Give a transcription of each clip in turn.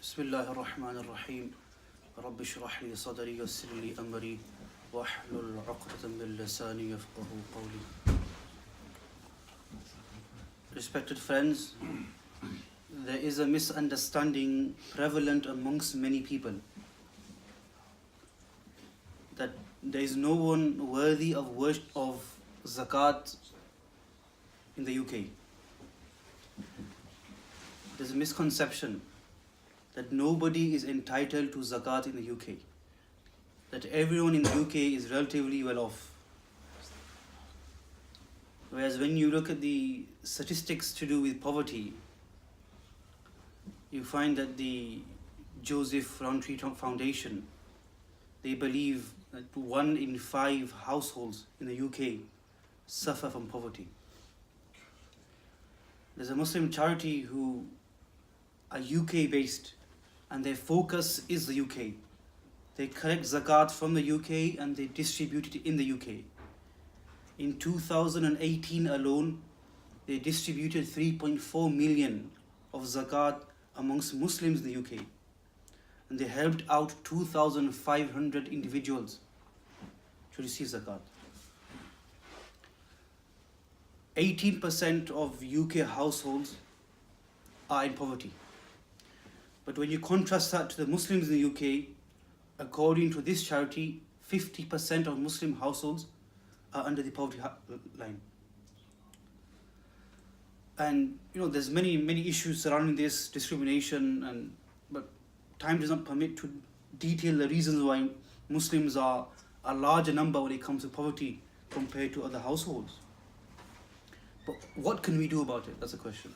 بسم الله الرحمن الرحيم رب اشرح لي صدري ويسر لي أمري واحلل عقدة من لساني يفقهوا قولي. Respected friends, there is a misunderstanding prevalent amongst many people that there is no one worthy of worship of zakat in the UK. There's a misconception that nobody is entitled to zakat in the UK, that everyone in the UK is relatively well off. Whereas when you look at the statistics to do with poverty, you find that the Joseph Rowntree Foundation, they believe that 1 in 5 households in the UK suffer from poverty. There's a Muslim charity who are UK based and their focus is the UK. They collect zakat from the UK and they distribute it in the UK. In 2018 alone, they distributed 3.4 million of zakat amongst Muslims in the UK. And they helped out 2,500 individuals to receive zakat. 18% of UK households are in poverty. But when you contrast that to the Muslims in the UK, according to this charity, 50% of Muslim households are under the poverty line. And there's many issues surrounding this discrimination, but time does not permit to detail the reasons why Muslims are a larger number when it comes to poverty compared to other households. But what can we do about it? That's the question.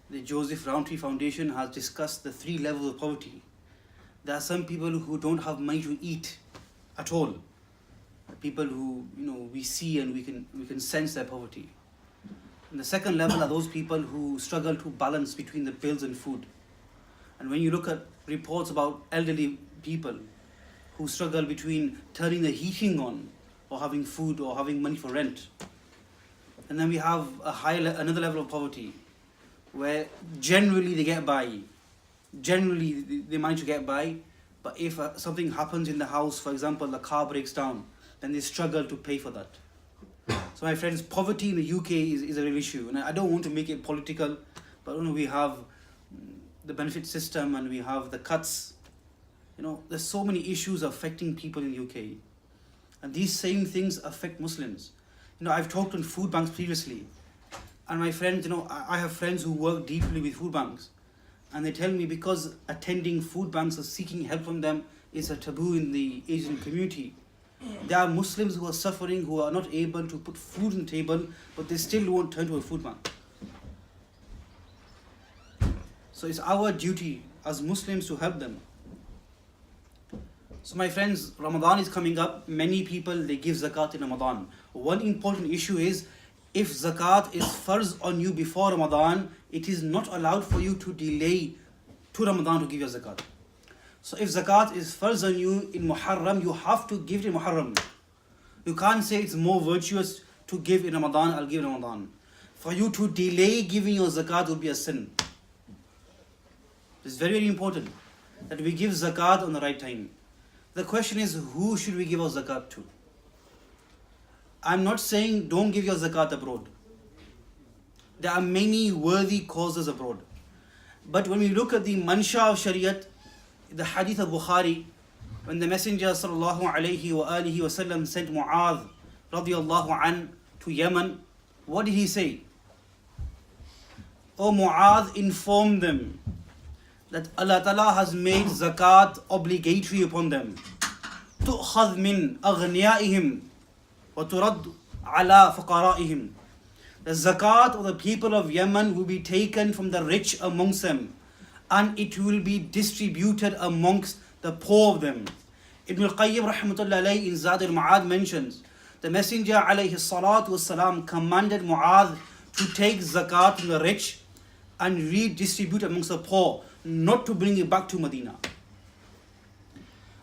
The Joseph Rowntree Foundation has discussed the 3 levels of poverty. There are some people who don't have money to eat at all. People who we see and we can sense their poverty. And the second level are those people who struggle to balance between the bills and food. And when you look at reports about elderly people who struggle between turning the heating on or having food or having money for rent. And then we have another level of poverty where generally they get by. Generally they manage to get by, but if something happens in the house, for example, the car breaks down, then they struggle to pay for that. So my friends, poverty in the UK is a real issue. And I don't want to make it political, but we have the benefit system and we have the cuts. There's so many issues affecting people in the UK. And these same things affect Muslims. I've talked on food banks previously. And my friends, I have friends who work deeply with food banks. And they tell me because attending food banks or seeking help from them is a taboo in the Asian community. There are Muslims who are suffering, who are not able to put food on the table, but they still won't turn to a food bank. So it's our duty as Muslims to help them. So my friends, Ramadan is coming up. Many people, they give zakat in Ramadan. One important issue is, if zakat is farz on you before Ramadan, it is not allowed for you to delay to Ramadan to give your zakat. So if zakat is farz on you in Muharram, you have to give it in Muharram. You can't say it's more virtuous to give in Ramadan, I'll give in Ramadan. For you to delay giving your zakat will be a sin. It's very, very important that we give zakat on the right time. The question is, who should we give our zakat to? I'm not saying don't give your zakat abroad. There are many worthy causes abroad. But when we look at the mansha of Shariat, the hadith of Bukhari, when the Messenger sallallahu alayhi wa alihi wasallam sent Mu'adh radiyallahu an to Yemen, what did he say? O Mu'adh, inform them that Allah Ta'ala has made zakat obligatory upon them. تُؤْخَذْ مِنْ أَغْنِيَائِهِمْ وَتُرَدُّ عَلَى فُقَرَائِهِمْ. The zakat of the people of Yemen will be taken from the rich amongst them, and it will be distributed amongst the poor of them. Ibn al-Qayyim rahmatullah alayhi in Zad al-Ma'ad mentions, the Messenger alayhi salatu wasalam commanded Mu'adh to take zakat from the rich and redistribute amongst the poor, not to bring it back to Medina.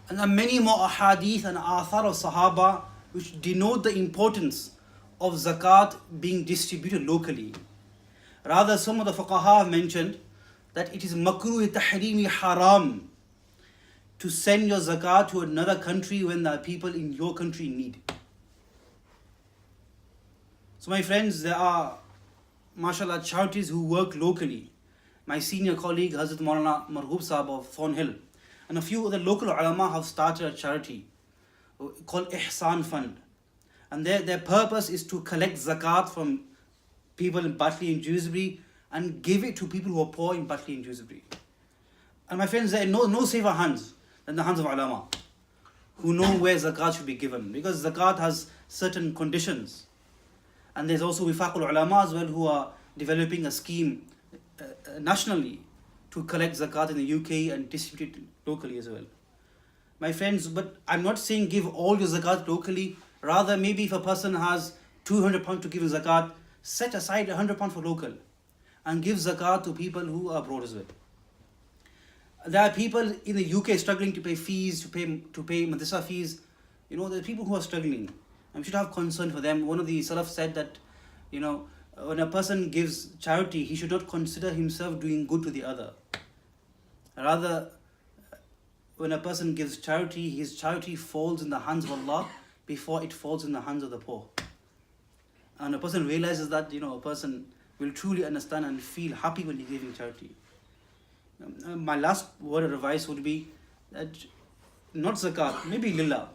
And there are many more ahadith and athar of Sahaba which denote the importance of zakat being distributed locally. Rather, some of the fuqaha have mentioned that it is makruh tahrimi haram to send your zakat to another country when there are people in your country in need. So my friends, there are, mashallah, charities who work locally. My senior colleague, Hazrat Moulana Yousaf Baig of Thornhill, and a few other local ulama have started a charity called Ihsan Fund. And their purpose is to collect zakat from people in Batley and Dewsbury and give it to people who are poor in Batley and Dewsbury. And my friends, there are no safer hands than the hands of ulama, who know where zakat should be given, because zakat has certain conditions. And there's also wifaqul ulama as well, who are developing a scheme nationally to collect zakat in the UK and distribute it locally as well. My friends, but I'm not saying give all your zakat locally. Rather, maybe if a person has £200 to give in zakat, set aside £100 for local and give zakat to people who are abroad as well. There are people in the UK struggling to pay fees, to pay madrasa fees. There are people who are struggling. And we should have concern for them. One of the Salaf said that, when a person gives charity, he should not consider himself doing good to the other. Rather, when a person gives charity, his charity falls in the hands of Allah before it falls in the hands of the poor. And a person realizes that, a person will truly understand and feel happy when he's giving charity. My last word of advice would be that not zakat, maybe lillah.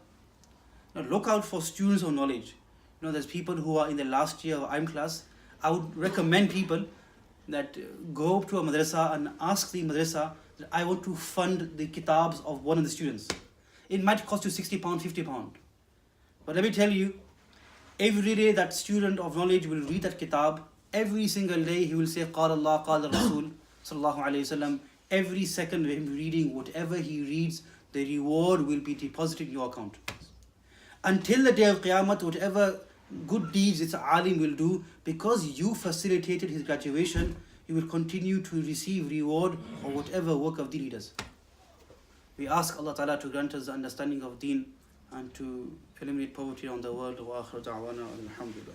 Look out for students of knowledge. There's people who are in the last year of IM class. I would recommend people that go up to a madrasa and ask the madrasa that I want to fund the kitabs of one of the students. It might cost you £60, £50. But let me tell you, every day that student of knowledge will read that kitab, every single day he will say, Qala Allah, Qala Rasul, Sallallahu Alaihi Wasallam. Every second of him reading whatever he reads, the reward will be deposited in your account. Until the day of Qiyamah, whatever good deeds this alim will do, because you facilitated his graduation, you will continue to receive reward for whatever work of deen he does. We ask Allah Ta'ala to grant us the understanding of deen and to eliminate poverty on the world. Wa akhiru da'wana alhamdulillah.